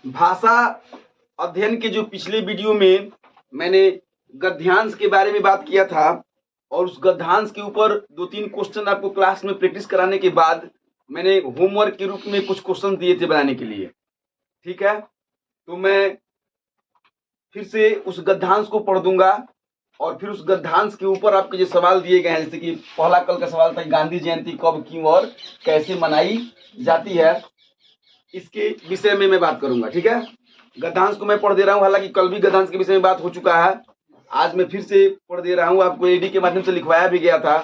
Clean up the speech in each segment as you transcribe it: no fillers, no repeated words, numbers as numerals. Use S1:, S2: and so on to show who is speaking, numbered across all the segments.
S1: भाषा अध्ययन के जो पिछले वीडियो में मैंने गद्यांश के बारे में बात किया था और उस गद्यांश के ऊपर 2-3 क्वेश्चन आपको क्लास में प्रैक्टिस कराने के बाद मैंने होमवर्क के रूप में कुछ क्वेश्चन दिए थे बनाने के लिए। ठीक है, तो मैं फिर से उस गद्यांश को पढ़ दूंगा और फिर उस गद्यांश के ऊपर आपके जो सवाल दिए गए हैं, जैसे कि पहला कल का सवाल था गांधी जयंती कब, क्यों और कैसे मनाई जाती है, इसके विषय में मैं बात करूंगा। ठीक है, गद्यांश को मैं पढ़ दे रहा हूं, हालांकि कल भी गद्यांश के विषय में बात हो चुका है, आज मैं फिर से पढ़ दे रहा हूं, आपको एडी के माध्यम से लिखवाया भी गया था।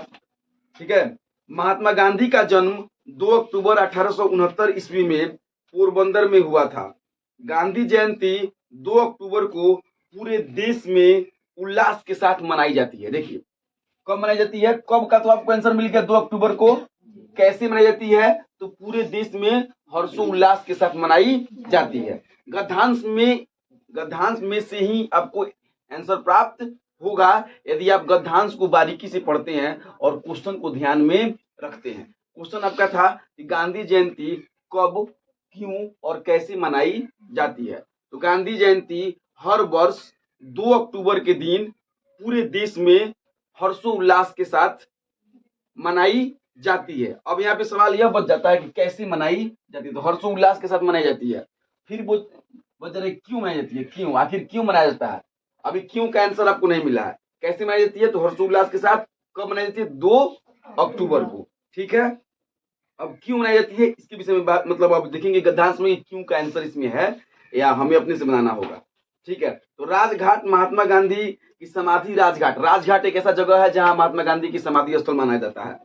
S1: ठीक है, महात्मा गांधी का जन्म 2 अक्टूबर 1869 ईस्वी में पोरबंदर में हुआ था। गांधी जयंती 2 अक्टूबर को पूरे देश में उल्लास के साथ मनाई जाती है। देखिए कब मनाई जाती है, कब का तो आपको आंसर मिल गया, 2 अक्टूबर को। कैसे मनाई जाती है, तो पूरे देश में हर्षोल्लास के साथ मनाई जाती है। गद्यांश में से ही आपको आंसर प्राप्त होगा यदि आप गद्यांश को बारीकी से पढ़ते हैं और क्वेश्चन को ध्यान में रखते हैं। क्वेश्चन आपका था कि गांधी जयंती कब, क्यों और कैसे मनाई जाती है। तो गांधी जयंती हर वर्ष 2 अक्टूबर के दिन पूरे देश में हर्षोल्लास के साथ मनाई जाती है। अब यहाँ पे सवाल यह बच जाता है कि कैसे मनाई जाती है, तो हर्षोल्लास के साथ मनाई जाती है। फिर वो बच रहे क्यों मनाई जाती है, क्यों, आखिर क्यों मनाया जाता है। अभी क्यों का आंसर आपको नहीं मिला है। कैसे मनाई जाती है, तो हर्षोल्लास के साथ कब मनाई जाती है, 2 अक्टूबर को। ठीक है, अब क्यों मनाई जाती है इसके विषय में बात, मतलब आप देखेंगे गद्यांश में क्यों का आंसर इसमें है या हमें अपने से बनाना होगा। ठीक है, तो राजघाट, महात्मा गांधी की समाधि राजघाट। राजघाट एक ऐसा जगह है जहां महात्मा गांधी की समाधि स्थल माना जाता है,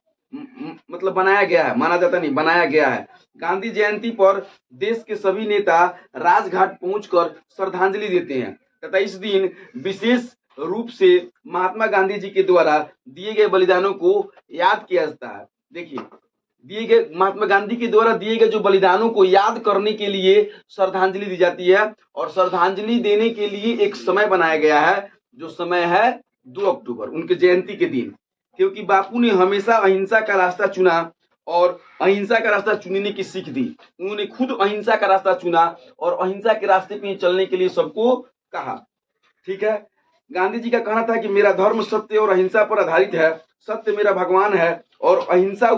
S1: मतलब बनाया गया है, माना जाता नहीं, बनाया गया है। गांधी जयंती पर देश के सभी नेता राजघाट पहुंचकर श्रद्धांजलि देते हैं तथा इस दिन विशेष रूप से महात्मा गांधी जी के द्वारा दिए गए बलिदानों को याद किया जाता है। देखिए दिए गए महात्मा गांधी के द्वारा दिए गए जो बलिदानों को याद करने के लिए श्रद्धांजलि दी जाती है और श्रद्धांजलि देने के लिए एक समय बनाया गया है, जो समय है 2 अक्टूबर, उनके जयंती के दिन। क्योंकि बापू ने हमेशा अहिंसा का रास्ता चुना और अहिंसा का रास्ता चुनने की सीख दी। उन्होंने खुद अहिंसा का रास्ता चुना और अहिंसा के रास्ते पे चलने के लिए सबको कहा। ठीक है, गांधी जी का कहना था कि मेरा धर्म सत्य और अहिंसा पर आधारित है, सत्य मेरा भगवान है और अहिंसा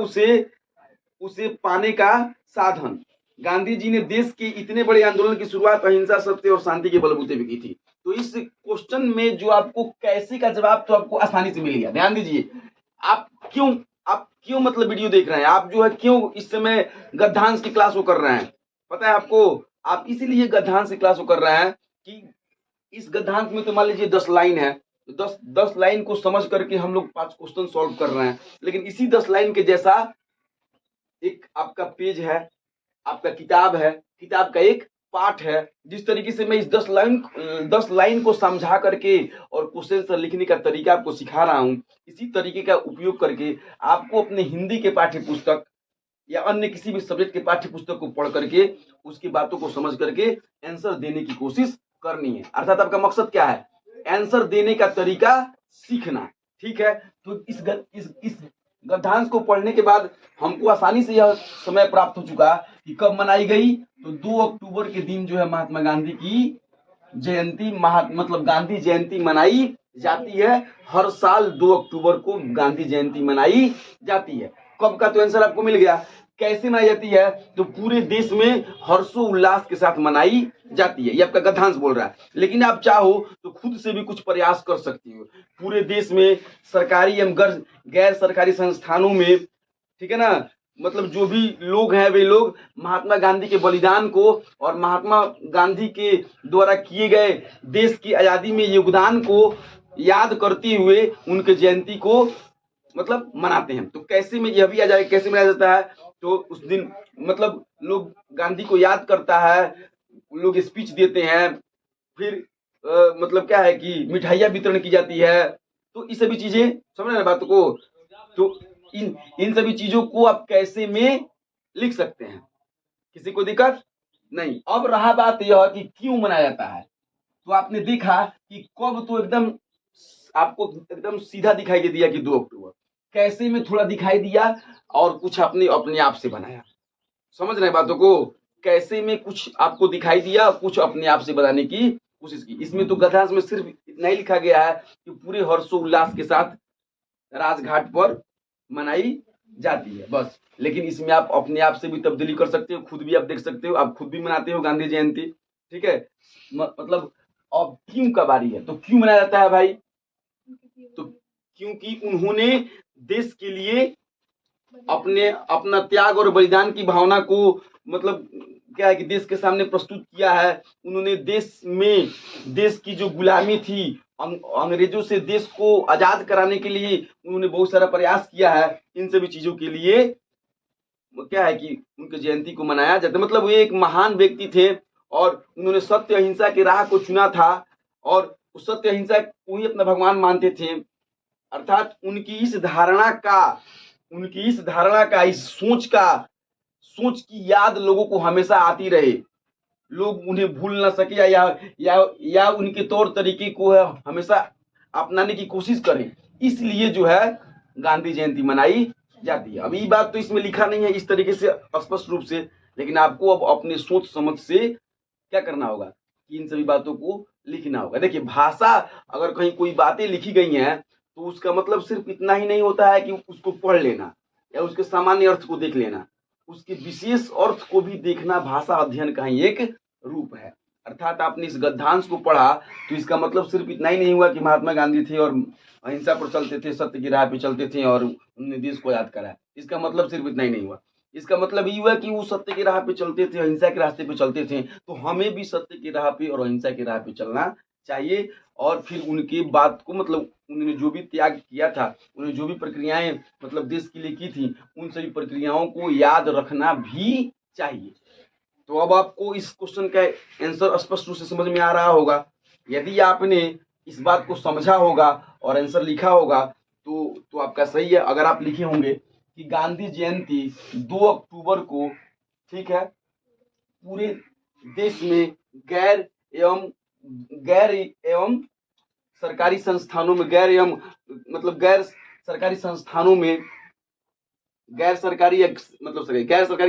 S1: उसे पाने का साधन। गांधी जी ने देश के इतने बड़े आंदोलन की शुरुआत अहिंसा, सत्य और शांति के बलबूते पे की थी। तो इस क्वेश्चन में जो आपको कैसे का जवाब तो आपको आसानी से मिल गया। ध्यान दीजिए, आप क्यों मतलब वीडियो देख रहे हैं, आप जो है क्यों इस समय गद्यांश की क्लास को कर रहे हैं, पता है आपको। आप इसीलिए गद्यांश की क्लास को कर रहे हैं कि इस गद्यांश में तो मान लीजिए 10 लाइन है, तो 10 लाइन को समझ करके हम लोग 5 क्वेश्चन सॉल्व कर रहे हैं। लेकिन इसी 10 लाइन के जैसा एक आपका पेज है, आपका किताब है, किताब का एक पार्ट है। जिस तरीके से मैं इस 10 लाइन को समझा करके और क्वेश्चन लिखने का तरीका आपको सिखा रहा हूं, इसी तरीके का उपयोग करके आपको अपने हिंदी के पाठ्य पुस्तक या अन्य किसी भी सब्जेक्ट के पाठ्य पुस्तक को पढ़ करके उसकी बातों को समझ करके आंसर देने की कोशिश करनी है। अर्थात आपका मकसद क्या है, आंसर देने का तरीका सीखना। ठीक है, तो इस गद्यांश को पढ़ने के बाद हमको आसानी से यह समय प्राप्त हो चुका कि कब मनाई गई, तो 2 अक्टूबर के दिन जो है महात्मा गांधी की जयंती, मतलब गांधी जयंती मनाई जाती है। हर साल 2 अक्टूबर को गांधी जयंती मनाई जाती है। कब का तो आंसर आपको मिल गया। कैसे मनाई जाती है, तो पूरे देश में हर्षोल्लास के साथ मनाई जाती है। ये आपका गद्यांश बोल रहा है, लेकिन आप चाहो तो खुद से भी कुछ प्रयास कर सकती हो। पूरे देश में सरकारी एवं गैर सरकारी संस्थानों में, ठीक है ना, मतलब जो भी लोग हैं वे लोग महात्मा गांधी के बलिदान को और महात्मा गांधी के द्वारा किए गए देश की आजादी में योगदान को याद करते हुए उनके जयंती को मतलब मनाते हैं। तो कैसे में यह भी आ जाए, कैसे मनाया जाता है, तो उस दिन मतलब लोग गांधी को याद करता है, लोग स्पीच देते हैं, फिर मतलब क्या है कि मिठाइयाँ वितरण की जाती है। तो ये सभी चीजें समझ रहे बात को। तो इन सभी चीजों को आप कैसे में लिख सकते हैं, किसी को दिक्कत नहीं। अब रहा बात यह कि क्यों मनाया जाता है, तो आपने देखा कि कब तो एकदम आपको एकदम सीधा दिखाई दे दिया कि 2 अक्टूबर, कैसे में थोड़ा दिखाई दिया और कुछ अपने आप से बनाया। समझ रहे बातों को। कैसे में कुछ आपको दिखाई दिया, कुछ अपने आप से बताने की कोशिश की। इसमें तो गद्यांश में सिर्फ इतना ही लिखा गया है कि पूरे हर्षोल्लास के साथ राजघाट पर मनाई जाती है, बस। लेकिन इसमें आप अपने आप से भी तब्दीली कर सकते हो, खुद भी आप देख सकते हो, आप खुद भी मनाते हो गांधी जयंती, ठीक है। मतलब अब क्यों का बारी है, तो क्यों मनाया जाता है भाई? तो क्योंकि उन्होंने देश के लिए अपना त्याग और बलिदान की भावना को मतलब क्या है कि देश के सामने प्रस्तुत किया है। उन्होंने देश की जो गुलामी थी, अंग्रेजों से देश को आजाद कराने के लिए उन्होंने बहुत सारा प्रयास किया है। इन सभी चीजों के लिए क्या है कि उनकी जयंती को मनाया जाता है। मतलब वे एक महान व्यक्ति थे और उन्होंने सत्य अहिंसा की राह को चुना था और उस सत्य अहिंसा को ही अपना भगवान मानते थे। अर्थात उनकी इस धारणा का इस सोच की याद लोगों को हमेशा आती रहे, लोग उन्हें भूल ना सके या उनके तौर तरीके को हमेशा अपनाने की कोशिश करें। इसलिए जो है गांधी जयंती मनाई जाती है। अब ये बात तो इसमें लिखा नहीं है इस तरीके से स्पष्ट रूप से, लेकिन आपको अब अपने सोच समझ से क्या करना होगा कि इन सभी बातों को लिखना होगा। देखिए, भाषा अगर कहीं कोई बातें लिखी गई हैं तो उसका मतलब सिर्फ इतना ही नहीं होता है कि उसको पढ़ लेना या उसके सामान्य अर्थ को देख लेना, उसके विशेष अर्थ को भी देखना भाषा अध्ययन का ही एक रूप है। अर्थात आपने इस गद्यांश को पढ़ा तो इसका मतलब सिर्फ इतना ही नहीं हुआ कि महात्मा गांधी थे और अहिंसा पर चलते थे, सत्य की राह पे चलते थे और उन्होंने देश को याद करा। इसका मतलब सिर्फ इतना ही नहीं हुआ। इसका मतलब ये हुआ कि वो सत्य की राह पे चलते थे, अहिंसा के रास्ते पे चलते थे, तो हमें भी सत्य की राह पे और अहिंसा की राह पे चलना चाहिए। और फिर उनके बात को मतलब उन्होंने जो भी त्याग किया था, उन्होंने जो भी प्रक्रियाएं मतलब देश के लिए की थी, उन सभी प्रक्रियाओं को याद रखना भी चाहिए। तो अब आपको इस क्वेश्चन का आंसर स्पष्ट रूप से समझ में आ रहा होगा। यदि आपने इस बात को समझा होगा और आंसर लिखा होगा तो आपका सही है। अगर आप लिखे होंगे कि गांधी जयंती 2 अक्टूबर को, ठीक है, पूरे देश में गैर एवं सरकारी संस्थानों में गैर सरकारी संस्थानों में गैर सरकारी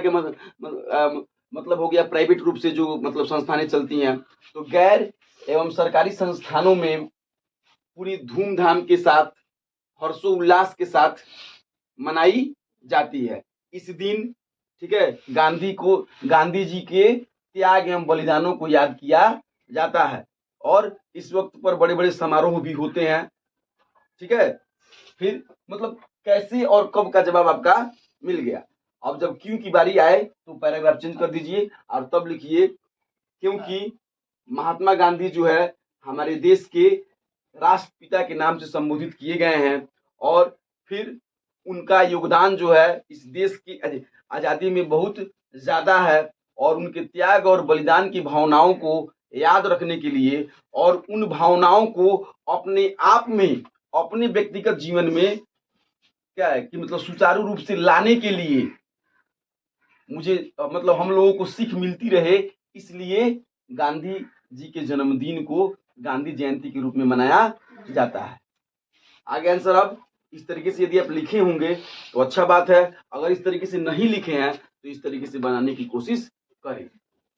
S1: के मतलब हो गया प्राइवेट रूप से जो मतलब संस्थानें चलती हैं, तो गैर एवं सरकारी संस्थानों में पूरी धूमधाम के साथ हर्षोल्लास के साथ मनाई जाती है इस दिन, ठीक है। गांधी जी के त्याग एवं बलिदानों को याद किया जाता है और इस वक्त पर बड़े बड़े समारोह भी होते हैं, ठीक है। फिर मतलब कैसे और कब का जवाब आपका मिल गया। अब जब क्यों की बारी आए तो पैराग्राफ चेंज कर दीजिए और तब लिखिए क्योंकि महात्मा गांधी जो है हमारे देश के राष्ट्रपिता के नाम से संबोधित किए गए हैं और फिर उनका योगदान जो है इस देश की आजादी में बहुत ज्यादा है और उनके त्याग और बलिदान की भावनाओं को याद रखने के लिए और उन भावनाओं को अपने आप में अपने व्यक्तिगत जीवन में क्या है कि मतलब सुचारू रूप से लाने के लिए मुझे मतलब हम लोगों को सीख मिलती रहे, इसलिए गांधी जी के जन्मदिन को गांधी जयंती के रूप में मनाया जाता है। आगे आंसर अब इस तरीके से यदि आप लिखे होंगे तो अच्छा बात है, अगर इस तरीके से नहीं लिखे हैं तो इस तरीके से बनाने की कोशिश करें,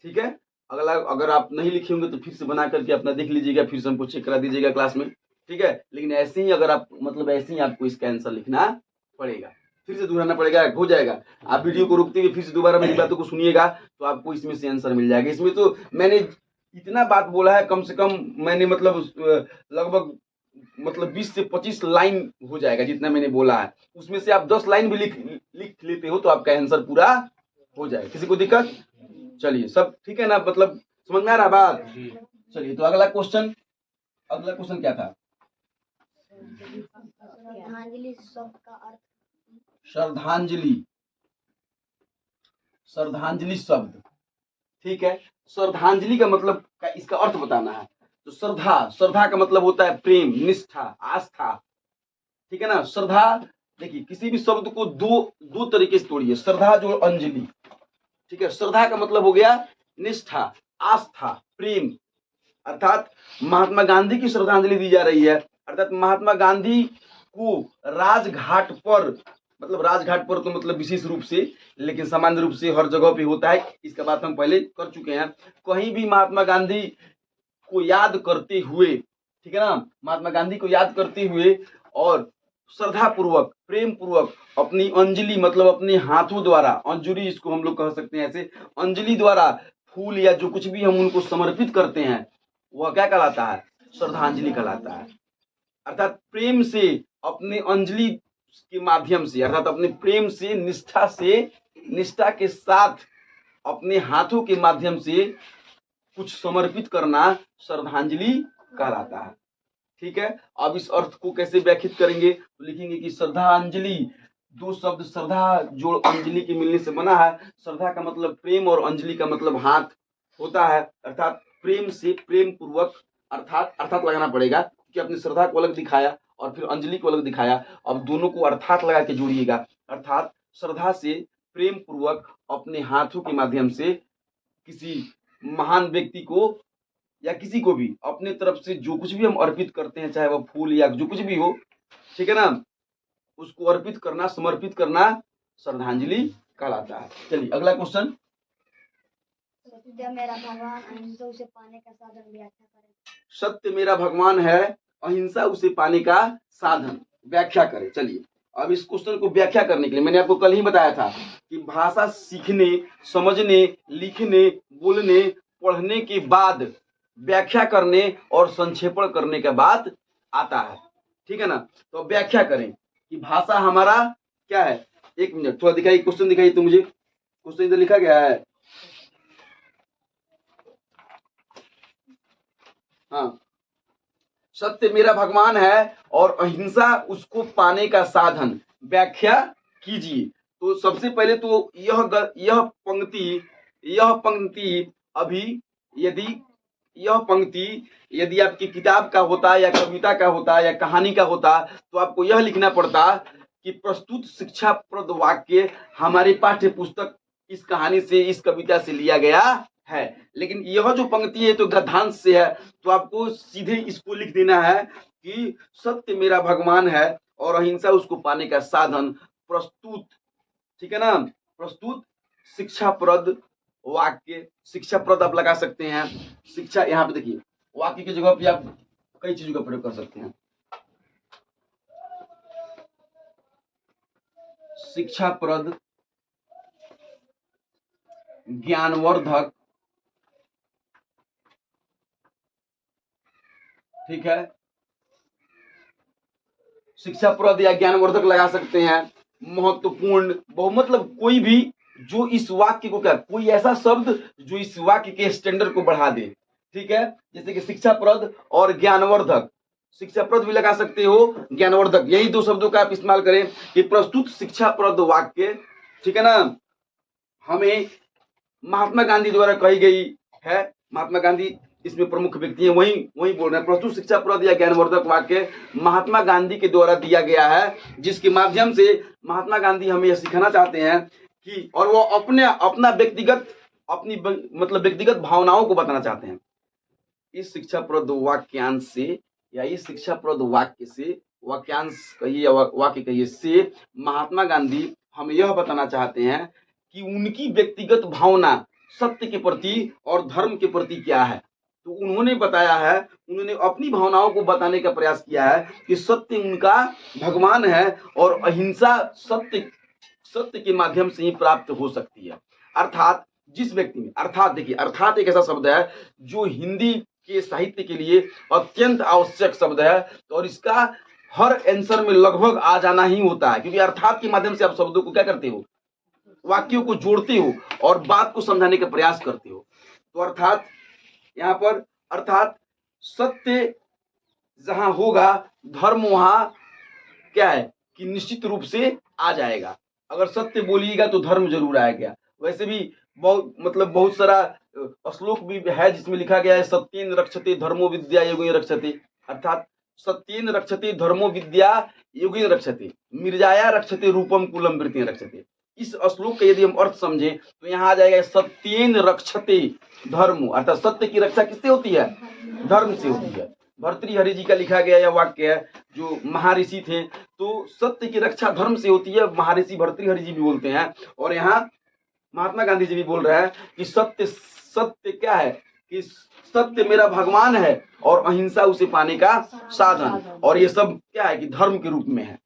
S1: ठीक है। अगर आप नहीं लिखे होंगे तो फिर से बना करके अपना देख लीजिएगा, फिर से हमको चेक करा दीजिएगा क्लास में, ठीक है। लेकिन ऐसे ही अगर आप मतलब ऐसे ही आपको इसका आंसर लिखना पड़ेगा, फिर से दोहराना पड़ेगा, हो जाएगा। आप वीडियो को रोकते हुए फिर से दोबारा मेरी बातों को सुनिएगा तो आपको इसमें से आंसर मिल जाएगा। इसमें तो मैंने इतना बात बोला है, कम से कम मैंने मतलब लगभग मतलब 20 से 25 लाइन हो जाएगा जितना मैंने बोला है, उसमें से आप 10 लाइन भी लिख लेते हो तो आपका आंसर पूरा हो जाएगा। किसी को दिक्कत? चलिए सब ठीक है ना, मतलब समझ में आ रहा बात? चलिए तो अगला क्वेश्चन क्या था? श्रद्धांजलि शब्द, ठीक है। श्रद्धांजलि का मतलब का इसका अर्थ बताना है। तो श्रद्धा का मतलब होता है प्रेम, निष्ठा, आस्था, ठीक है ना। श्रद्धा, देखिए किसी भी शब्द को दो तरीके से तोड़िए, श्रद्धा जो अंजलि, ठीक है। श्रद्धा का मतलब हो गया निष्ठा, आस्था, प्रेम। अर्थात महात्मा गांधी की श्रद्धांजलि दी जा रही है, अर्थात महात्मा गांधी को राजघाट पर मतलब राजघाट पर तो मतलब विशेष रूप से, लेकिन सामान्य रूप से हर जगह पे होता है, इसका बात हम पहले कर चुके हैं। कहीं भी महात्मा गांधी को याद करते हुए, ठीक है ना, महात्मा गांधी को याद करते हुए और श्रद्धा पूर्वक, प्रेम पूर्वक अपनी अंजलि, मतलब अपने हाथों द्वारा, अंजुरी इसको हम लोग कह सकते हैं, ऐसे अंजलि द्वारा फूल या जो कुछ भी हम उनको समर्पित करते हैं, वह क्या कहलाता है? श्रद्धांजलि कहलाता है। अर्थात प्रेम से अपने अंजलि के माध्यम से, अर्थात अपने प्रेम से, निष्ठा के साथ अपने हाथों के माध्यम से कुछ समर्पित करना श्रद्धांजलि कहलाता है। ठीक है, अब इस अर्थ को कैसे व्याख्यात करेंगे? तो लिखेंगे कि श्रद्धांजलि, दो शब्द श्रद्धा जो अंजलि के मिलने से बना है। श्रद्धा का मतलब प्रेम और अंजलि का मतलब हाथ होता है, अर्थात प्रेम से, प्रेम पूर्वक, अर्थात लगाना पड़ेगा क्योंकि अपनी श्रद्धा को अलग दिखाया और फिर अंजलि को अलग दिखाया। अब दोनों को अर्थात लगा के जोड़िएगा, अर्थात श्रद्धा से प्रेम पूर्वक अपने हाथों के माध्यम से किसी महान व्यक्ति को या किसी को भी अपने तरफ से जो कुछ भी हम अर्पित करते हैं, चाहे वह फूल या जो कुछ भी हो, ठीक है ना, उसको अर्पित करना, समर्पित करना श्रद्धांजलि कहलाता है। चलिए अगला क्वेश्चन।
S2: सत्य मेरा भगवान, अहिंसा उसे पाने का साधन व्याख्या करें।
S1: सत्य मेरा भगवान है, अहिंसा उसे पाने का साधन व्याख्या करें। चलिए अब इस क्वेश्चन को व्याख्या करने के लिए मैंने आपको कल ही बताया था कि भाषा सीखने, समझने, लिखने, बोलने, पढ़ने के बाद व्याख्या करने और संक्षेपण करने के बाद आता है, ठीक है ना। तो व्याख्या करें कि भाषा हमारा क्या है। एक मिनट, थोड़ा दिखाइए, क्वेश्चन दिखाइए तो मुझे। क्वेश्चन इधर लिखा गया है, हाँ, सत्य मेरा भगवान है और अहिंसा उसको पाने का साधन, व्याख्या कीजिए। तो सबसे पहले तो यह पंक्ति अभी यदि आपकी किताब का होता या कविता का होता या कहानी का होता तो आपको यह लिखना पड़ता कि प्रस्तुत शिक्षाप्रद वाक्य हमारी पाठ्य पुस्तक इस कहानी से, इस कविता से लिया गया है। लेकिन यह जो पंक्ति है तो गद्यांश से है, तो आपको सीधे इसको लिख देना है कि सत्य मेरा भगवान है और अहिंसा उसको पाने का साधन, प्रस्तुत, ठीक है ना, प्रस्तुत शिक्षाप्रद वाक्य। शिक्षाप्रद आप लगा सकते हैं, शिक्षा, यहाँ पे देखिए वाक्य की जगह पे आप कई चीजों का प्रयोग कर सकते हैं। शिक्षाप्रद, ज्ञानवर्धक, ठीक है, शिक्षाप्रद या ज्ञानवर्धक लगा सकते हैं। महत्वपूर्ण, बहु, मतलब कोई भी जो इस वाक्य को, क्या, कोई ऐसा शब्द जो इस वाक्य के स्टैंडर्ड को बढ़ा दे, ठीक है। जैसे कि शिक्षाप्रद और ज्ञानवर्धक, शिक्षाप्रद भी लगा सकते हो, ज्ञानवर्धक, यही दो शब्दों का आप इस्तेमाल करें कि प्रस्तुत शिक्षाप्रद वाक्य, ठीक है ना, हमें महात्मा गांधी द्वारा कही गई है। महात्मा गांधी इसमें प्रमुख व्यक्ति है, वही बोल रहे हैं। प्रस्तुत शिक्षाप्रद या ज्ञानवर्धक वाक्य महात्मा गांधी के द्वारा दिया गया है, जिसके माध्यम से महात्मा गांधी हमें यह सिखाना चाहते हैं कि, और वो अपना व्यक्तिगत भावनाओं को बताना चाहते हैं। इस शिक्षाप्रद वाक्यांश से या इस शिक्षाप्रद वाक्य से, वाक्यांश कहिए या वाक्य कहिए, से महात्मा गांधी हमें यह बताना चाहते हैं कि उनकी व्यक्तिगत भावना सत्य के प्रति और धर्म के प्रति क्या है। तो उन्होंने बताया है, उन्होंने अपनी भावनाओं को बताने का प्रयास किया है कि सत्य उनका भगवान है और अहिंसा सत्य के माध्यम से ही प्राप्त हो सकती है। अर्थात जिस व्यक्ति में, अर्थात देखिए, अर्थात एक ऐसा शब्द है जो हिंदी के साहित्य के लिए अत्यंत आवश्यक शब्द है, और इसका हर आंसर में लगभग आ जाना ही होता है, क्योंकि अर्थात के माध्यम से आप शब्दों को क्या करते हो, वाक्यों को जोड़ते हो और बात को समझाने का प्रयास करते हो। तो अर्थात यहाँ पर, अर्थात सत्य जहां होगा धर्म वहां क्या है कि निश्चित रूप से आ जाएगा। अगर सत्य बोलिएगा तो धर्म जरूर आएगा। वैसे भी बहुत सारा श्लोक भी है जिसमें लिखा गया है, सत्येन रक्षते धर्मो विद्या योगेन रक्षते, अर्थात सत्येन रक्षते धर्मो विद्या योगेन रक्षते, मिर्जाया रक्षते रूपम कुलम वृत्तिं रक्षते। इस श्लोक का यदि हम अर्थ समझे तो यहाँ आ जाएगा सत्येन रक्षते धर्मो, अर्थात सत्य की रक्षा किससे होती है, धर्म से होती है। भर्तृहरि जी का लिखा गया यह वाक्य है, जो महर्षि थे। तो सत्य की रक्षा धर्म से होती है, महर्षि भर्तृहरि जी भी बोलते हैं। और यहाँ महात्मा गांधी जी भी बोल रहा है कि सत्य सत्य क्या है, कि सत्य मेरा भगवान है और अहिंसा उसे पाने का साधन। और ये सब क्या है कि धर्म के रूप में है,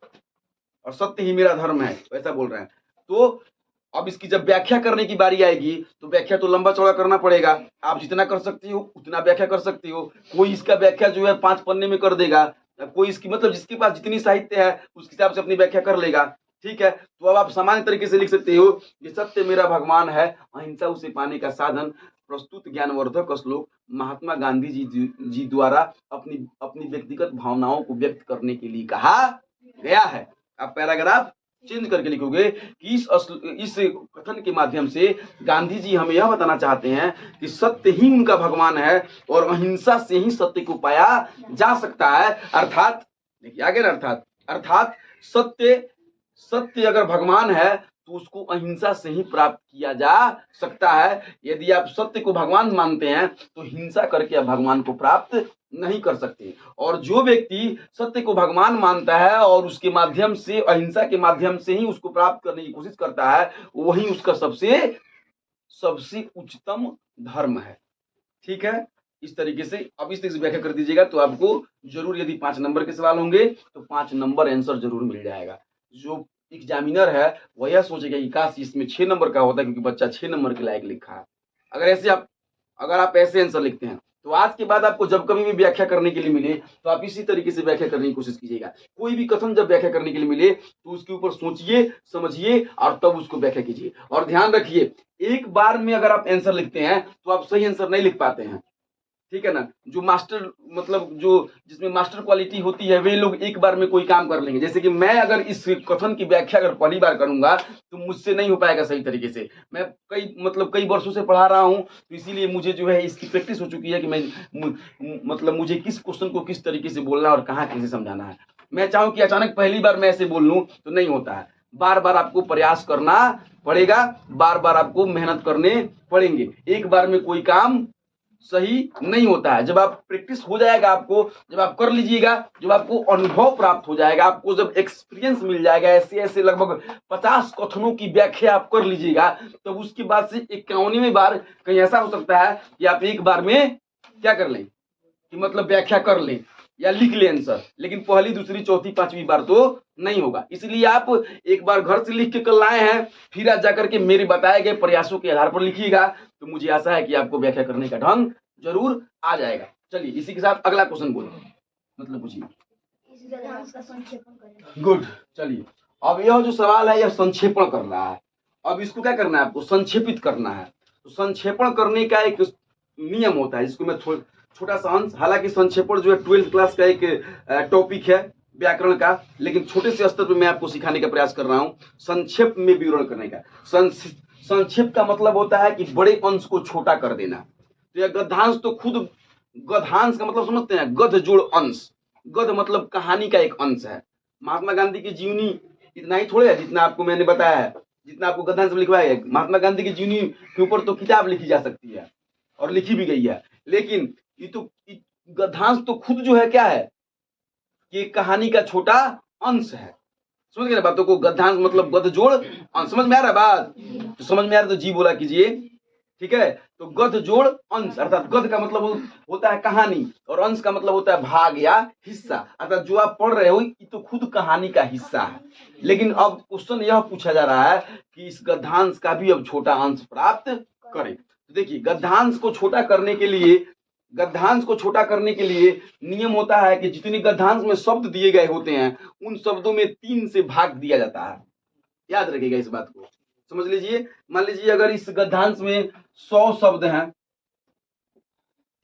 S1: और सत्य ही मेरा धर्म है, ऐसा बोल रहे हैं। तो अब इसकी जब व्याख्या करने की बारी आएगी तो व्याख्या तो लंबा चौड़ा करना पड़ेगा। आप जितना कर सकती हो उतना व्याख्या कर सकती हो। कोई इसका व्याख्या जो है 5 पन्ने में कर देगा, कोई इसकी मतलब जिसके पास जितनी साहित्य है उसके हिसाब से अपनी व्याख्या कर लेगा। ठीक है, तो अब आप सामान्य तरीके से लिख सकते हो कि सत्य मेरा भगवान है, अहिंसा उसे पाने का साधन। प्रस्तुत ज्ञानवर्धक श्लोक महात्मा गांधी जी द्वारा अपनी अपनी व्यक्तिगत भावनाओं को व्यक्त करने के लिए कहा गया है। आप पैराग्राफ चेंज करके लिखोगे कि इस कथन के माध्यम से गांधी जी हमें यह बताना चाहते हैं कि सत्य ही उनका भगवान है और अहिंसा से ही सत्य को पाया जा सकता है। अर्थात देखिए आगे ना, अर्थात सत्य अगर भगवान है तो उसको अहिंसा से ही प्राप्त किया जा सकता है। यदि आप सत्य को भगवान मानते हैं तो हिंसा करके आप भगवान को प्राप्त नहीं कर सकते। और जो व्यक्ति सत्य को भगवान मानता है और उसके माध्यम से अहिंसा के माध्यम से ही उसको प्राप्त करने की कोशिश करता है, वही उसका सबसे उच्चतम धर्म है। ठीक है, इस तरीके से अब इस तरीके से व्याख्या कर दीजिएगा तो आपको जरूर, यदि 5 नंबर के सवाल होंगे तो 5 नंबर आंसर जरूर मिल जाएगा। जो एग्जामिनर है वह यह सोचेगा कि काश इसमें 6 नंबर का होता, क्योंकि बच्चा 6 नंबर के लायक लिखा है। अगर आप ऐसे आंसर लिखते हैं तो आज के बाद आपको जब कभी भी व्याख्या करने के लिए मिले तो आप इसी तरीके से व्याख्या करने की कोशिश कीजिएगा। कोई भी कथन जब व्याख्या करने के लिए मिले तो उसके ऊपर सोचिए, समझिए और तब उसको व्याख्या कीजिए। और ध्यान रखिए, एक बार में अगर आप आंसर लिखते हैं तो आप सही आंसर नहीं लिख पाते हैं। ठीक है ना, जो मास्टर मतलब जो जिसमें मास्टर क्वालिटी होती है वे लोग एक बार में कोई काम कर लेंगे। जैसे कि मैं अगर इस कथन की व्याख्या अगर पहली बार करूंगा तो मुझसे नहीं हो पाएगा सही तरीके से। मैं कई वर्षों से पढ़ा रहा हूं, तो इसीलिए मुझे जो है इसकी प्रैक्टिस हो चुकी है कि मैं मतलब मुझे किस क्वेश्चन को किस तरीके से बोलना और कहाँ कैसे समझाना है। मैं चाहूँ कि अचानक पहली बार मैं ऐसे बोल लूँ तो नहीं होता है। बार बार आपको प्रयास करना पड़ेगा, बार बार आपको मेहनत करने पड़ेंगे। एक बार में कोई काम सही नहीं होता है। जब आप प्रैक्टिस हो जाएगा, आपको जब आप कर लीजिएगा, जब आपको अनुभव प्राप्त हो जाएगा, आपको जब एक्सपीरियंस मिल जाएगा, ऐसे ऐसे लगभग 50 कथनों की व्याख्या आप कर लीजिएगा, तब उसके बाद से 51वीं बार कहीं ऐसा हो सकता है कि आप एक बार में क्या कर लें कि मतलब व्याख्या कर लें या लिख लें आंसर, लेकिन पहली, दूसरी, चौथी, 5वीं बार तो नहीं होगा। इसलिए आप एक बार घर से लिख के कल लाए हैं, फिर आज जाकर के मेरे बताए गए प्रयासों के आधार पर लिखिएगा, तो मुझे आशा है कि आपको व्याख्या करने का ढंग जरूर आ जाएगा। चलिए इसी के साथ अगला क्वेश्चन बोलिए, मतलब पूछिए।
S2: इस गद्यांश का संक्षेपण करें।
S1: गुड, चलिए अब यह जो सवाल है यह संक्षेपण कर रहा है। अब इसको क्या करना है, आपको संक्षेपित करना है। तो संक्षेपण करने का एक नियम होता है जिसको मैं छोटा सा अंश, हालांकि संक्षेपण जो है 12th क्लास का एक टॉपिक है व्याकरण का, लेकिन छोटे से स्तर पर मैं आपको सिखाने का प्रयास कर रहा हूँ संक्षेप में विवरण करने का। संक्षेप का मतलब होता है कि बड़े अंश को छोटा कर देना। तो यह गद्यांश तो खुद, गद्यांश का मतलब समझते हैं, गध जोड़ अंश। गध मतलब कहानी का एक अंश है। महात्मा गांधी की जीवनी इतना ही थोड़े है जितना आपको मैंने बताया है, जितना आपको गद्यांश में लिखवाया है। महात्मा गांधी की जीवनी के ऊपर तो किताब लिखी जा सकती है और लिखी भी गई है, लेकिन ये तो गद्यांश तो खुद जो है क्या है कि कहानी का छोटा अंश है। समझ गए ना बातों को, गद्यांश मतलब गध जोड़ अंश। समझ में आ रहा है बात? तो समझ में आ रहा है तो जी बोला कीजिए। ठीक है, तो गध जोड़ अंश, अर्थात गध का मतलब होता है कहानी और अंश का मतलब होता है भाग या हिस्सा। अर्थात जो आप पढ़ रहे हो ये तो खुद कहानी का हिस्सा है, लेकिन अब क्वेश्चन यह पूछा जा रहा है कि इस गद्यांश का भी अब छोटा अंश प्राप्त करें। तो देखिए गद्यांश को छोटा करने के लिए नियम होता है कि जितनी गद्यांश में शब्द दिए गए होते हैं उन शब्दों में 3 से भाग दिया जाता है। याद रखिएगा इस बात को, समझ लीजिए। मान लीजिए अगर इस गद्यांश में 100 शब्द हैं,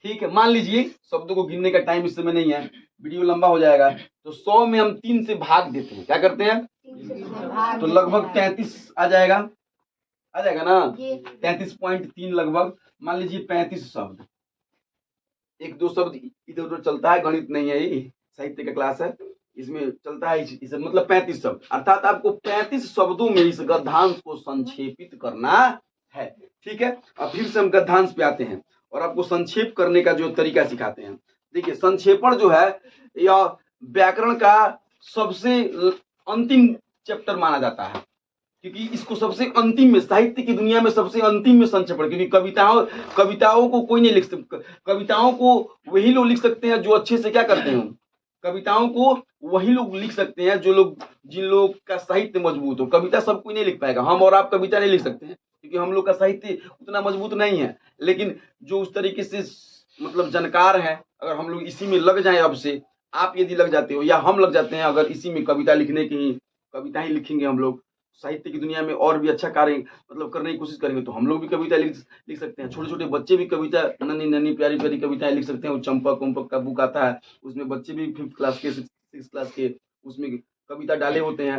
S1: ठीक है, मान लीजिए, शब्दों को गिनने का टाइम इस समय नहीं है, वीडियो लंबा हो जाएगा, तो 100 में हम 3 से भाग देते हैं। क्या करते हैं? तो लगभग 33 आ जाएगा ना, 33.3 लगभग। मान लीजिए 35 शब्द, 1-2 शब्द इधर उधर चलता है, गणित नहीं है, ये साहित्य का क्लास है, इसमें चलता है इस मतलब 35 शब्द। अर्थात आपको 35 शब्दों में इस गद्यांश को संक्षेपित करना है। ठीक है, अब फिर से हम गद्यांश पे आते हैं और आपको संक्षेप करने का जो तरीका सिखाते हैं। देखिए संक्षेपण जो है यह व्याकरण का सबसे अंतिम चैप्टर माना जाता है, क्योंकि इसको सबसे अंतिम में, साहित्य की दुनिया में सबसे अंतिम में संक्षेपण, क्योंकि कविताओं को कोई नहीं लिख सकता। कविताओं को वही लोग लिख सकते हैं जो अच्छे से क्या करते हैं, कविताओं को वही लोग लिख सकते हैं जिन लोग का साहित्य मजबूत हो। कविता सब कोई नहीं लिख पाएगा, हम और आप कविता नहीं लिख सकते हैं क्योंकि हम लोग का साहित्य उतना मजबूत नहीं है। लेकिन जो उस तरीके से मतलब जानकार है, अगर हम लोग इसी में लग जाएं, अब से आप यदि लग जाते हो या हम लग जाते हैं, अगर इसी में कविता लिखने की, कविता ही लिखेंगे हम लोग, साहित्य की दुनिया में और भी अच्छा कार्य मतलब करने की कोशिश करेंगे, तो हम लोग भी कविता लिख सकते हैं। छोटे छोटे बच्चे भी कविता, नन्ही नन्ही प्यारी प्यारी कविताएं लिख सकते हैं। वो चंपक उम्पक का बुक आता है, उसमें बच्चे भी 5th क्लास के 6th क्लास के उसमें कविता डाले होते हैं,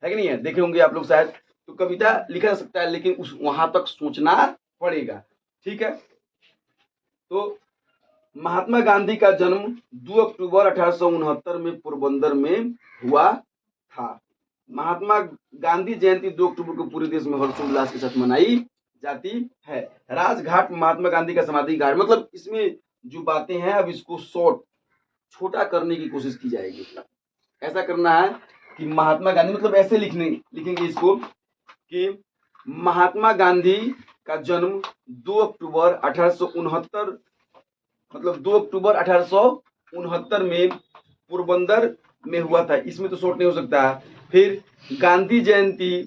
S1: है कि नहीं है, देखे होंगे आप लोग शायद। तो कविता लिखा जा सकता है, लेकिन उस वहां तक सोचना पड़ेगा। ठीक है, तो महात्मा गांधी का जन्म 2 अक्टूबर 1869 में पोरबंदर में हुआ था। महात्मा गांधी जयंती 2 अक्टूबर को पूरे देश में हर्षोल्लास के साथ मनाई जाती है। राजघाट महात्मा गांधी का समाधि घाट, मतलब इसमें जो बातें हैं अब इसको छोटा करने की कोशिश की जाएगी। ऐसा करना है कि महात्मा गांधी, मतलब ऐसे लिखेंगे इसको कि महात्मा गांधी का जन्म 2 अक्टूबर 1869, मतलब 2 अक्टूबर 1869 में पोरबंदर में हुआ था। इसमें तो शॉर्ट नहीं हो सकता है। फिर गांधी जयंती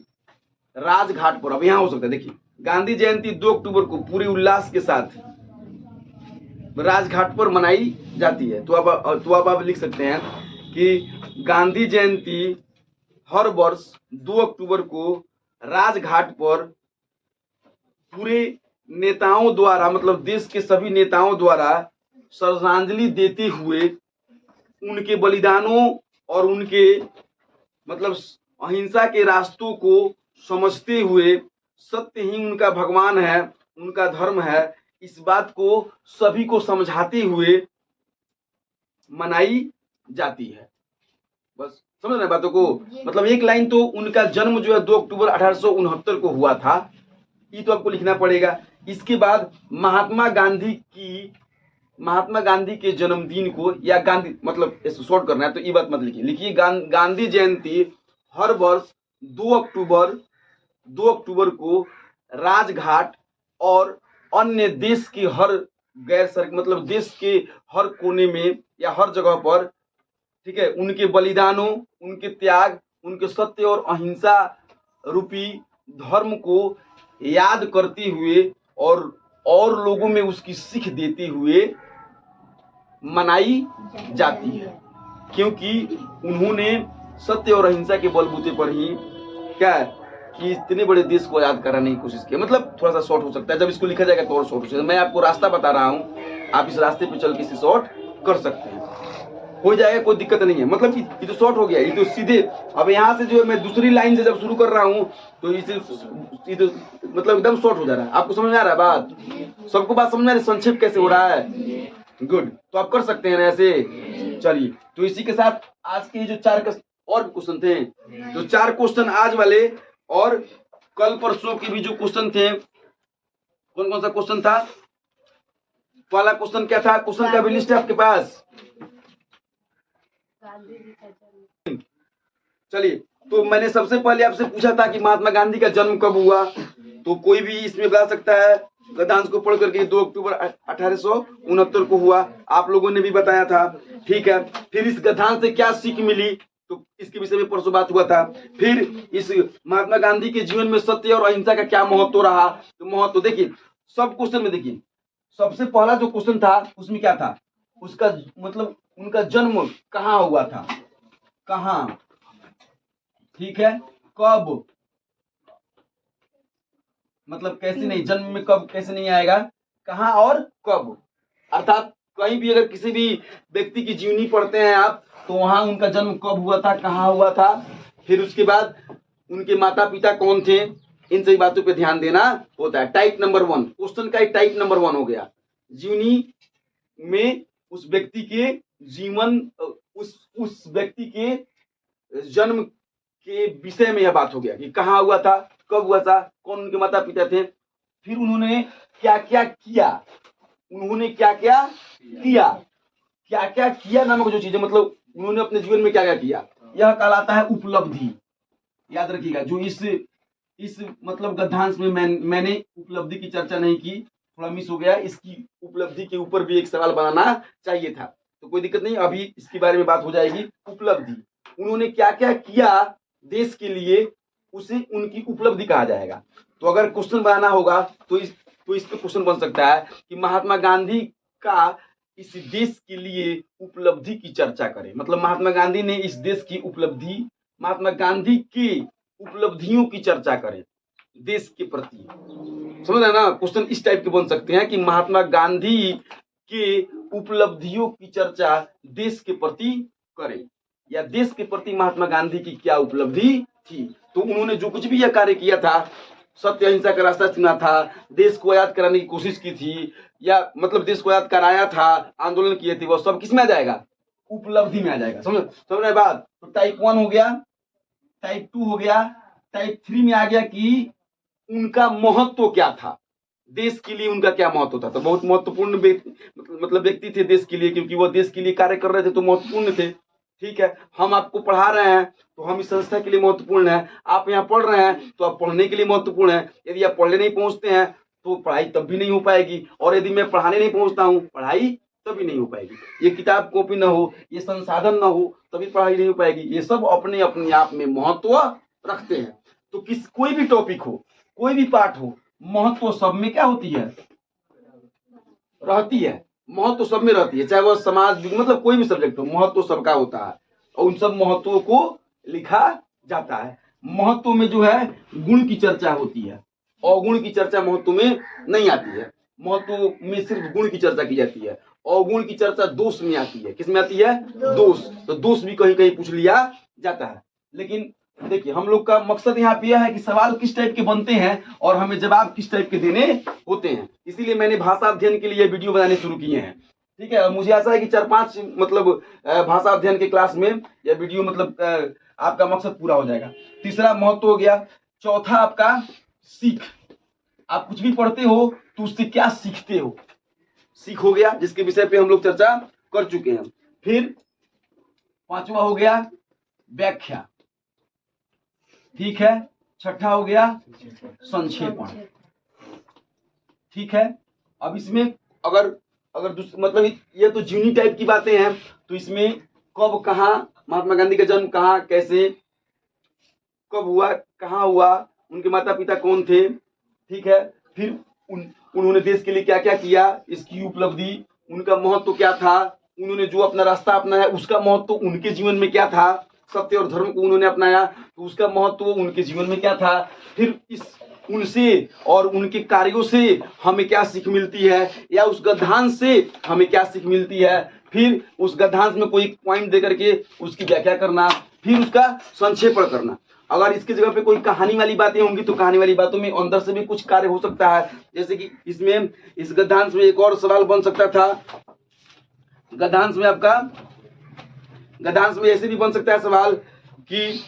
S1: राजघाट पर, अब यहां हो सकता है, देखिए गांधी जयंती 2 अक्टूबर को पूरे उल्लास के साथ राजघाट पर मनाई जाती है। तो अब आप लिख सकते हैं कि गांधी जयंती हर वर्ष 2 अक्टूबर को राजघाट पर पूरे नेताओं द्वारा, मतलब देश के सभी नेताओं द्वारा श्रद्धांजलि देते हुए, उनके बलिदानों और उनके मतलब अहिंसा के रास्तों को समझते हुए, सत्य ही उनका भगवान है, उनका धर्म है, इस बात को सभी को समझाते हुए मनाई जाती है। बस समझ रहे बातों को, मतलब एक लाइन तो उनका जन्म जो है 2 अक्टूबर 1869 को हुआ था, ये तो आपको लिखना पड़ेगा। इसके बाद महात्मा गांधी के जन्मदिन को, या गांधी मतलब शॉर्ट करना है तो ये बात मत लिखिए गांधी जयंती हर वर्ष 2 अक्टूबर को राजघाट और अन्य देश के हर मतलब देश के हर कोने में या हर जगह पर, ठीक है, उनके बलिदानों, उनके त्याग, उनके सत्य और अहिंसा रूपी धर्म को याद करते हुए और लोगों में उसकी सीख देते हुए मनाई जाती है, क्योंकि उन्होंने सत्य और अहिंसा के बलबूते पर ही क्या कि इतने बड़े देश को आजाद कराने की कोशिश की। मतलब थोड़ा सा शॉर्ट हो सकता है, जब इसको लिखा जाएगा तो और शॉर्ट हो सकता है। मैं आपको रास्ता बता रहा हूँ, आप इस रास्ते पे चल के इसे शॉर्ट कर सकते हैं, हो जाएगा, कोई दिक्कत नहीं है। मतलब ये तो शॉर्ट हो गया, ये तो सीधे। अब यहाँ से जो है मैं दूसरी लाइन से जब शुरू कर रहा हूँ तो ये तो मतलब एकदम शॉर्ट हो जा रहा है। आपको समझ में आ रहा है बात? सबको बात समझ में आ रही है? संक्षेप कैसे हो रहा है? गुड, तो आप कर सकते हैं ना ऐसे। चलिए, तो इसी के साथ आज के जो 4 और क्वेश्चन थे, तो 4 क्वेश्चन आज वाले और कल परसों के भी जो क्वेश्चन थे, कौन कौन सा क्वेश्चन था? पहला क्वेश्चन क्या था? क्वेश्चन का भी लिस्ट है आपके पास? चलिए, तो मैंने सबसे पहले आपसे पूछा था कि महात्मा गांधी का जन्म कब हुआ, तो कोई भी इसमें बता सकता है गद्यांश को पढ़ करके 2 अक्टूबर 1869 को हुआ, आप लोगों ने भी बताया था। ठीक है, फिर इस गद्यांश से क्या सीख मिली, तो इसके विषय में परसों बात हुआ था। फिर इस महात्मा गांधी के जीवन में सत्य और अहिंसा का क्या महत्व रहा, तो महत्व देखिए सब क्वेश्चन में। देखिए सबसे पहला जो क्वेश्चन था उसमें क्या था, उसका मतलब उनका जन्म कहाँ हुआ था, कहाँ, ठीक है, कब, मतलब कैसे नहीं, जन्म में कब कैसे नहीं आएगा, कहाँ और कब। अर्थात कहीं भी अगर किसी भी व्यक्ति की जीवनी पढ़ते हैं आप, तो वहां उनका जन्म कब हुआ था, कहाँ हुआ था, फिर उसके बाद उनके माता पिता कौन थे, इन सभी बातों पे ध्यान देना होता है। टाइप नंबर 1 क्वेश्चन का टाइप नंबर 1 हो गया, जीवनी में उस व्यक्ति के जीवन, उस व्यक्ति के जन्म के विषय में यह बात हो गया कि कहाँ हुआ था, कब हुआ था, कौन उनके माता पिता थे, फिर उन्होंने क्या क्या किया, उन्होंने क्या क्या किया, क्या क्या किया नामक जो चीजें, मतलब उन्होंने अपने जीवन में क्या क्या किया, यह कहलाता है उपलब्धि। याद रखिएगा, जो इस मतलब गद्यांश में मैंने उपलब्धि की चर्चा नहीं की, थोड़ा मिस हो गया। इसकी उपलब्धि के ऊपर भी एक सवाल बनाना चाहिए था, तो कोई दिक्कत नहीं, अभी इसके बारे में बात हो जाएगी। उपलब्धि, उन्होंने क्या क्या किया देश के लिए, उसे उनकी उपलब्धि कहा जाएगा। तो अगर क्वेश्चन बनाना होगा तो इस पे क्वेश्चन बन सकता है कि महात्मा गांधी का इस देश के लिए उपलब्धि की चर्चा करें। मतलब महात्मा गांधी ने इस देश की उपलब्धि, महात्मा गांधी की उपलब्धियों की चर्चा करें देश के प्रति। समझ रहे ना, क्वेश्चन इस टाइप के बन सकते हैं कि महात्मा गांधी के उपलब्धियों की चर्चा देश के प्रति करें, या देश के प्रति महात्मा गांधी की क्या उपलब्धि थी। तो उन्होंने जो कुछ भी यह कार्य किया था, सत्य अहिंसा का रास्ता चुना था, देश को आजाद कराने की कोशिश की थी, या मतलब देश को आजाद कराया था, आंदोलन किए थे, वो सब किस में आ जाएगा, उपलब्धि में आ जाएगा। समझ रहे बात। तो टाइप 1 हो गया, टाइप 2 हो गया, टाइप 3 में आ गया कि उनका महत्व क्या था, देश के लिए उनका क्या महत्व था। तो बहुत महत्वपूर्ण मतलब व्यक्ति थे देश के लिए, क्योंकि वो देश के लिए कार्य कर रहे थे तो महत्वपूर्ण थे। ठीक है, हम आपको पढ़ा रहे हैं तो हम इस संस्था के लिए महत्वपूर्ण है, आप यहाँ पढ़ रहे हैं तो आप पढ़ने के लिए महत्वपूर्ण है। यदि आप पढ़ने नहीं पहुंचते हैं तो पढ़ाई तब भी नहीं हो पाएगी, और यदि मैं पढ़ाने नहीं पहुंचता हूँ, पढ़ाई तभी नहीं हो पाएगी। ये किताब कॉपी ना हो, ये संसाधन ना हो, तभी पढ़ाई नहीं हो पाएगी। ये सब अपने अपने आप में महत्व रखते हैं। तो कोई भी टॉपिक हो, कोई भी पाठ हो, महत्व सब में क्या होती है, रहती है। महत्व सब में रहती है, चाहे वह समाज, मतलब कोई भी सब्जेक्ट हो, महत्व सबका होता है, और उन सब महत्वों को लिखा जाता है। महत्व में जो है गुण की चर्चा होती है, अवगुण की चर्चा महत्व में नहीं आती है। महत्व में सिर्फ गुण की चर्चा की जाती है, अवगुण की चर्चा दोष में आती है। किस में आती है, दोष। तो दोष भी कहीं कहीं पूछ लिया जाता है। लेकिन देखिए, हम लोग का मकसद यहाँ पे यह है कि सवाल किस टाइप के बनते हैं और हमें जवाब किस टाइप के देने होते हैं। इसीलिए मैंने भाषा अध्ययन के लिए वीडियो बनाने शुरू किए हैं। ठीक है, और मुझे आशा है कि 4-5 मतलब भाषा अध्ययन के क्लास में यह वीडियो मतलब आपका मकसद पूरा हो जाएगा। तीसरा महत्व हो गया। चौथा आपका सीख। आप कुछ भी पढ़ते हो तो उससे क्या सीखते हो, सीख हो गया, जिसके विषय पे हम लोग चर्चा कर चुके हैं। फिर 5वां हो गया व्याख्या। ठीक है, 6ठा हो गया संक्षेपण। ठीक है, अब इसमें अगर मतलब ये तो जूनी टाइप की बातें हैं, तो इसमें कब, कहाँ, महात्मा गांधी का जन्म कहाँ, कैसे, कब हुआ, कहाँ हुआ, उनके माता पिता कौन थे। ठीक है, फिर उन्होंने देश के लिए क्या क्या किया, इसकी उपलब्धि, उनका महत्व क्या था, उन्होंने जो अपना रास्ता अपनाया उसका महत्व उनके जीवन में क्या था, सत्य और धर्म को उन्होंने अपनाया तो उसका महत्व उनके जीवन में क्या था। फिर उनसे और उनके कार्यों से हमें क्या सीख मिलती है, या उस गद्यांश से हमें क्या सीख मिलती है। फिर उस गद्यांश में कोई पॉइंट दे करके उसकी व्याख्या करना, फिर उसका संक्षेपण करना। अगर इसकी जगह पे कोई कहानी वाली बातें होंगी तो कहानी वाली बातों में अंदर से भी कुछ कार्य हो सकता है। जैसे कि इसमें इस गद्यांश में एक और सवाल बन सकता था, गद्यांश में आपका, गद्यांश में ऐसे भी बन सकता है सवाल कि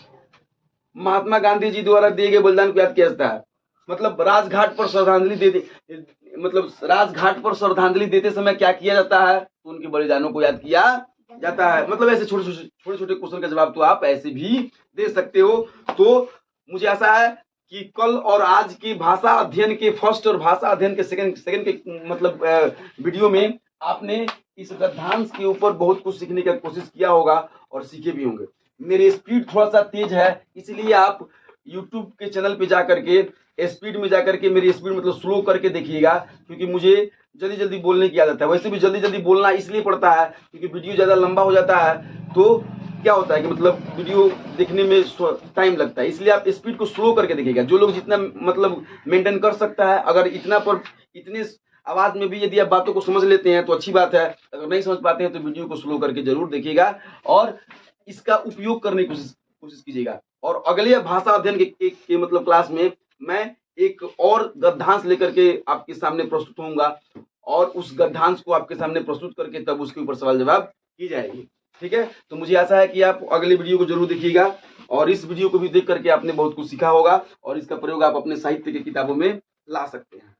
S1: महात्मा गांधी जी द्वारा दिए गए बलिदान को याद किया जाता है। मतलब राजघाट पर श्रद्धांजलि देते समय क्या किया जाता है, तो उनके बलिदानों को याद किया जाता है। मतलब ऐसे छोटे छोटे क्वेश्चन का जवाब तो आप ऐसे भी दे सकते हो। तो मुझे आशा है कि कल और आज की भाषा अध्ययन के फर्स्ट और भाषा अध्ययन के सेकंड के मतलब वीडियो में आपने इस गद्यांश के ऊपर बहुत कुछ सीखने की कोशिश किया होगा और सीखे भी होंगे। मेरी स्पीड थोड़ा सा तेज है, इसलिए आप YouTube के चैनल पे जा करके स्पीड में जा करके मेरी स्पीड मतलब स्लो करके देखिएगा, क्योंकि मुझे जल्दी जल्दी बोलने की आदत है। वैसे भी जल्दी जल्दी बोलना इसलिए पड़ता है क्योंकि वीडियो ज़्यादा लंबा हो जाता है, तो क्या होता है कि मतलब वीडियो देखने में टाइम लगता है, इसलिए आप स्पीड को स्लो करके देखिएगा। जो लोग जितना मतलब मेंटेन कर सकता है, अगर इतने आवाज में भी यदि आप बातों को समझ लेते हैं तो अच्छी बात है, अगर नहीं समझ पाते हैं तो वीडियो को स्लो करके जरूर देखिएगा और इसका उपयोग करने की कोशिश कीजिएगा। और अगले भाषा अध्ययन के मतलब क्लास में मैं एक और गद्यांश लेकर के आपके सामने प्रस्तुत होऊंगा और उस गद्यांश को आपके सामने प्रस्तुत करके तब उसके ऊपर सवाल जवाब की जाएगी। ठीक है, तो मुझे आशा है कि आप अगले वीडियो को जरूर देखिएगा और इस वीडियो को भी देख करके आपने बहुत कुछ सीखा होगा और इसका प्रयोग आप अपने साहित्य की किताबों में ला सकते हैं।